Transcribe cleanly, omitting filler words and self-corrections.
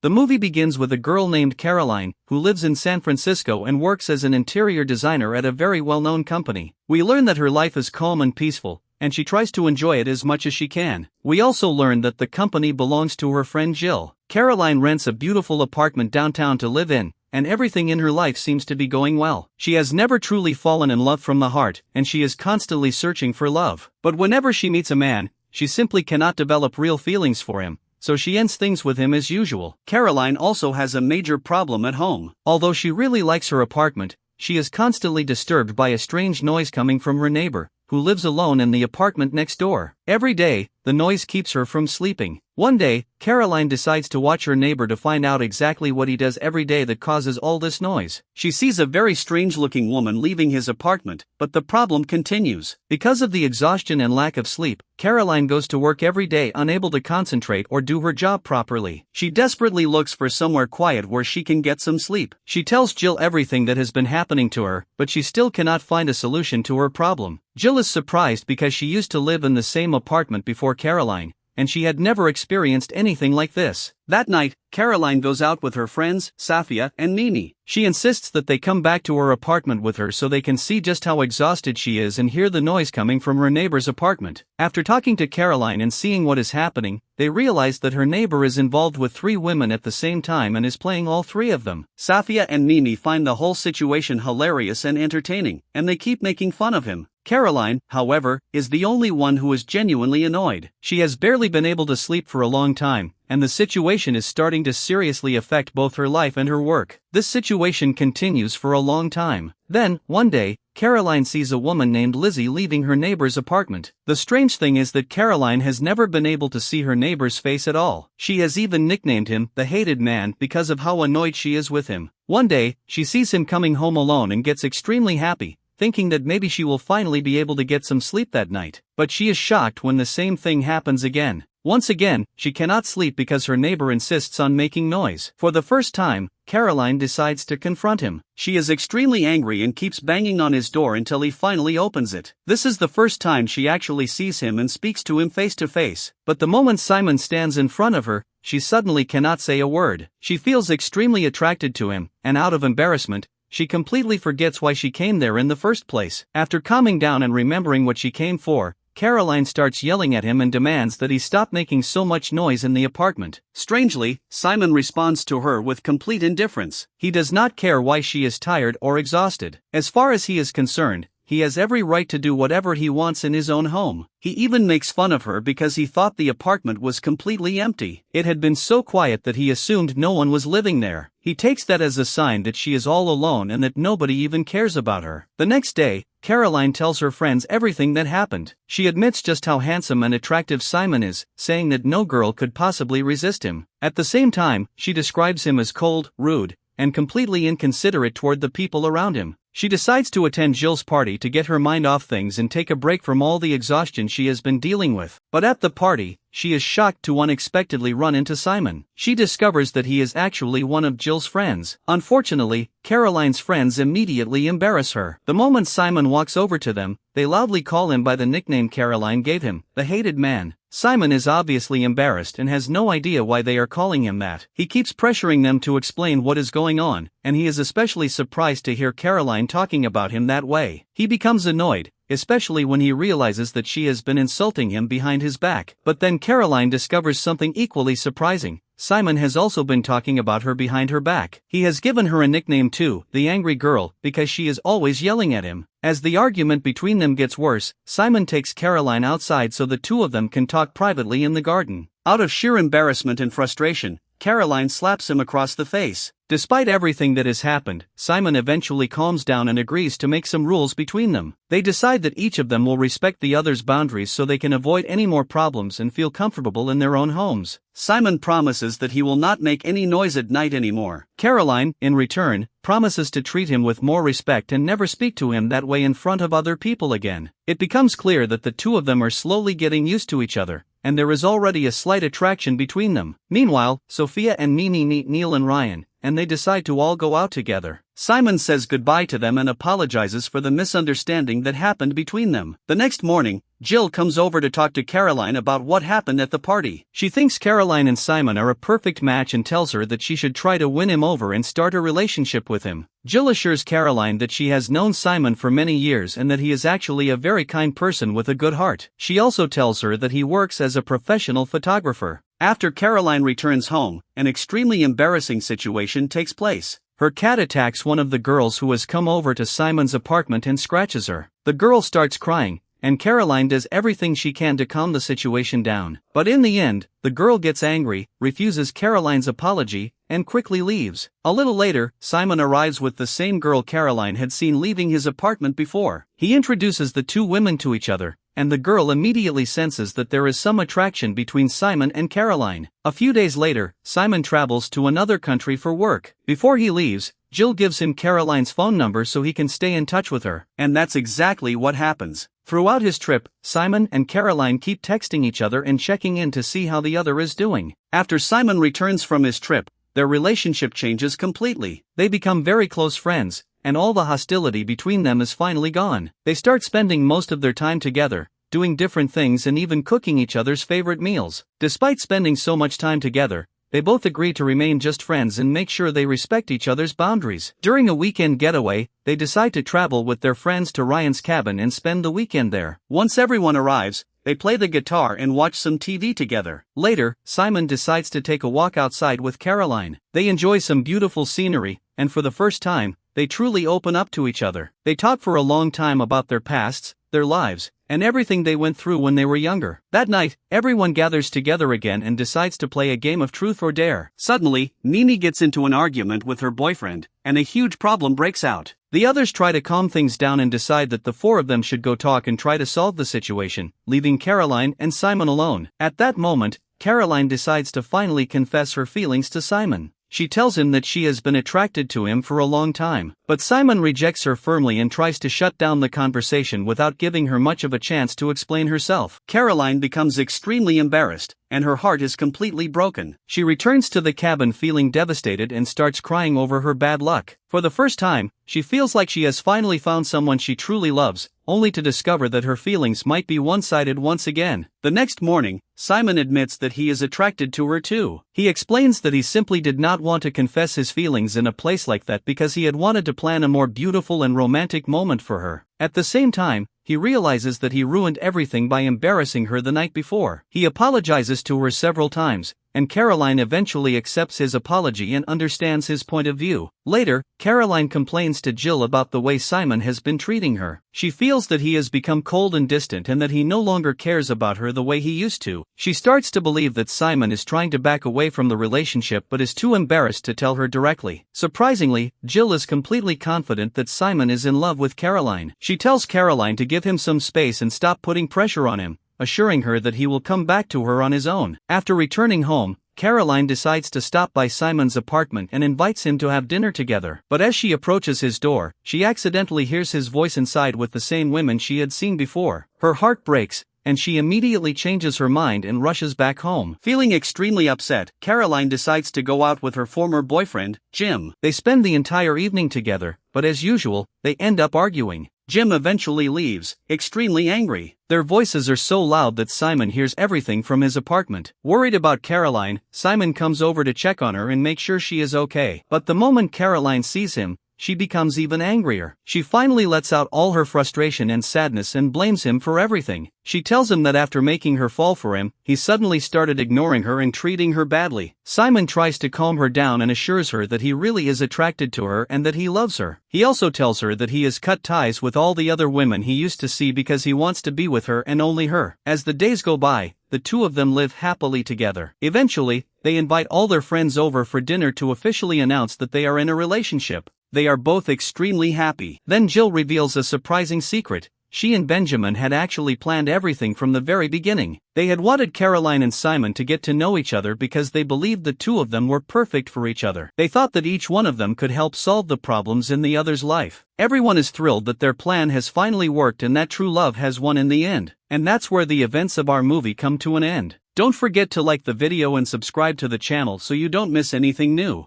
The movie begins with a girl named Caroline, who lives in San Francisco and works as an interior designer at a very well-known company. We learn that her life is calm and peaceful, and she tries to enjoy it as much as she can. We also learn that the company belongs to her friend Jill. Caroline rents a beautiful apartment downtown to live in, and everything in her life seems to be going well. She has never truly fallen in love from the heart, and she is constantly searching for love. But whenever she meets a man, she simply cannot develop real feelings for him, so she ends things with him as usual. Caroline also has a major problem at home. Although she really likes her apartment, she is constantly disturbed by a strange noise coming from her neighbor, who lives alone in the apartment next door. Every day, the noise keeps her from sleeping. One day, Caroline decides to watch her neighbor to find out exactly what he does every day that causes all this noise. She sees a very strange-looking woman leaving his apartment, but the problem continues. Because of the exhaustion and lack of sleep, Caroline goes to work every day unable to concentrate or do her job properly. She desperately looks for somewhere quiet where she can get some sleep. She tells Jill everything that has been happening to her, but she still cannot find a solution to her problem. Jill is surprised because she used to live in the same apartment before Caroline, and she had never experienced anything like this. That night, Caroline goes out with her friends, Safia and Mimi. She insists that they come back to her apartment with her so they can see just how exhausted she is and hear the noise coming from her neighbor's apartment. After talking to Caroline and seeing what is happening, they realize that her neighbor is involved with 3 women at the same time and is playing all 3 of them. Safia and Mimi find the whole situation hilarious and entertaining, and they keep making fun of him. Caroline, however, is the only one who is genuinely annoyed. She has barely been able to sleep for a long time, and the situation is starting to seriously affect both her life and her work. This situation continues for a long time. Then, one day, Caroline sees a woman named Lizzie leaving her neighbor's apartment. The strange thing is that Caroline has never been able to see her neighbor's face at all. She has even nicknamed him the hated man because of how annoyed she is with him. One day, she sees him coming home alone and gets extremely happy, thinking that maybe she will finally be able to get some sleep that night. But she is shocked when the same thing happens again. Once again, she cannot sleep because her neighbor insists on making noise. For the first time, Caroline decides to confront him. She is extremely angry and keeps banging on his door until he finally opens it. This is the first time she actually sees him and speaks to him face to face. But the moment Simon stands in front of her, she suddenly cannot say a word. She feels extremely attracted to him, and out of embarrassment, she completely forgets why she came there in the first place. After calming down and remembering what she came for, Caroline starts yelling at him and demands that he stop making so much noise in the apartment. Strangely, Simon responds to her with complete indifference. He does not care why she is tired or exhausted. As far as he is concerned, he has every right to do whatever he wants in his own home. He even makes fun of her because he thought the apartment was completely empty. It had been so quiet that he assumed no one was living there. He takes that as a sign that she is all alone and that nobody even cares about her. The next day, Caroline tells her friends everything that happened. She admits just how handsome and attractive Simon is, saying that no girl could possibly resist him. At the same time, she describes him as cold, rude, and completely inconsiderate toward the people around him. She decides to attend Jill's party to get her mind off things and take a break from all the exhaustion she has been dealing with. But at the party, she is shocked to unexpectedly run into Simon. She discovers that he is actually one of Jill's friends. Unfortunately, Caroline's friends immediately embarrass her. The moment Simon walks over to them, they loudly call him by the nickname Caroline gave him, the hated man. Simon is obviously embarrassed and has no idea why they are calling him that. He keeps pressuring them to explain what is going on, and he is especially surprised to hear Caroline talking about him that way. He becomes annoyed, especially when he realizes that she has been insulting him behind his back. But then Caroline discovers something equally surprising. Simon has also been talking about her behind her back. He has given her a nickname too, the angry girl, because she is always yelling at him. As the argument between them gets worse, Simon takes Caroline outside so the two of them can talk privately in the garden. Out of sheer embarrassment and frustration, Caroline slaps him across the face. Despite everything that has happened, Simon eventually calms down and agrees to make some rules between them. They decide that each of them will respect the other's boundaries so they can avoid any more problems and feel comfortable in their own homes. Simon promises that he will not make any noise at night anymore. Caroline, in return, promises to treat him with more respect and never speak to him that way in front of other people again. It becomes clear that the two of them are slowly getting used to each other, and there is already a slight attraction between them. Meanwhile, Sophia and Mimi meet Neil and Ryan, and they decide to all go out together. Simon says goodbye to them and apologizes for the misunderstanding that happened between them. The next morning, Jill comes over to talk to Caroline about what happened at the party. She thinks Caroline and Simon are a perfect match and tells her that she should try to win him over and start a relationship with him. Jill assures Caroline that she has known Simon for many years and that he is actually a very kind person with a good heart. She also tells her that he works as a professional photographer. After Caroline returns home, an extremely embarrassing situation takes place. Her cat attacks one of the girls who has come over to Simon's apartment and scratches her. The girl starts crying, and Caroline does everything she can to calm the situation down. But in the end, the girl gets angry, refuses Caroline's apology, and quickly leaves. A little later, Simon arrives with the same girl Caroline had seen leaving his apartment before. He introduces the two women to each other, and the girl immediately senses that there is some attraction between Simon and Caroline. A few days later, Simon travels to another country for work. Before he leaves, Jill gives him Caroline's phone number so he can stay in touch with her. And that's exactly what happens. Throughout his trip, Simon and Caroline keep texting each other and checking in to see how the other is doing. After Simon returns from his trip, their relationship changes completely. They become very close friends, and all the hostility between them is finally gone. They start spending most of their time together, doing different things and even cooking each other's favorite meals. Despite spending so much time together, they both agree to remain just friends and make sure they respect each other's boundaries. During a weekend getaway, they decide to travel with their friends to Ryan's cabin and spend the weekend there. Once everyone arrives, they play the guitar and watch some TV together. Later, Simon decides to take a walk outside with Caroline. They enjoy some beautiful scenery, and for the first time, they truly open up to each other. They talk for a long time about their pasts, their lives, and everything they went through when they were younger. That night, everyone gathers together again and decides to play a game of truth or dare. Suddenly, Nini gets into an argument with her boyfriend, and a huge problem breaks out. The others try to calm things down and decide that the four of them should go talk and try to solve the situation, leaving Caroline and Simon alone. At that moment, Caroline decides to finally confess her feelings to Simon. She tells him that she has been attracted to him for a long time, but Simon rejects her firmly and tries to shut down the conversation without giving her much of a chance to explain herself. Caroline becomes extremely embarrassed, and her heart is completely broken. She returns to the cabin feeling devastated and starts crying over her bad luck. For the first time, she feels like she has finally found someone she truly loves, only to discover that her feelings might be one-sided once again. The next morning, Simon admits that he is attracted to her too. He explains that he simply did not want to confess his feelings in a place like that because he had wanted to plan a more beautiful and romantic moment for her. At the same time, he realizes that he ruined everything by embarrassing her the night before. He apologizes to her several times, and Caroline eventually accepts his apology and understands his point of view. Later, Caroline complains to Jill about the way Simon has been treating her. She feels that he has become cold and distant and that he no longer cares about her the way he used to. She starts to believe that Simon is trying to back away from the relationship but is too embarrassed to tell her directly. Surprisingly, Jill is completely confident that Simon is in love with Caroline. She tells Caroline to give him some space and stop putting pressure on him, assuring her that he will come back to her on his own. After returning home, Caroline decides to stop by Simon's apartment and invites him to have dinner together. But as she approaches his door, she accidentally hears his voice inside with the same women she had seen before. Her heart breaks, and she immediately changes her mind and rushes back home. Feeling extremely upset, Caroline decides to go out with her former boyfriend, Jim. They spend the entire evening together, but as usual, they end up arguing. Jim eventually leaves, extremely angry. Their voices are so loud that Simon hears everything from his apartment. Worried about Caroline, Simon comes over to check on her and make sure she is okay. But the moment Caroline sees him, she becomes even angrier. She finally lets out all her frustration and sadness and blames him for everything. She tells him that after making her fall for him, he suddenly started ignoring her and treating her badly. Simon tries to calm her down and assures her that he really is attracted to her and that he loves her. He also tells her that he has cut ties with all the other women he used to see because he wants to be with her and only her. As the days go by, the two of them live happily together. Eventually, they invite all their friends over for dinner to officially announce that they are in a relationship. They are both extremely happy. Then Jill reveals a surprising secret. She and Benjamin had actually planned everything from the very beginning. They had wanted Caroline and Simon to get to know each other because they believed the two of them were perfect for each other. They thought that each one of them could help solve the problems in the other's life. Everyone is thrilled that their plan has finally worked and that true love has won in the end. And that's where the events of our movie come to an end. Don't forget to like the video and subscribe to the channel so you don't miss anything new.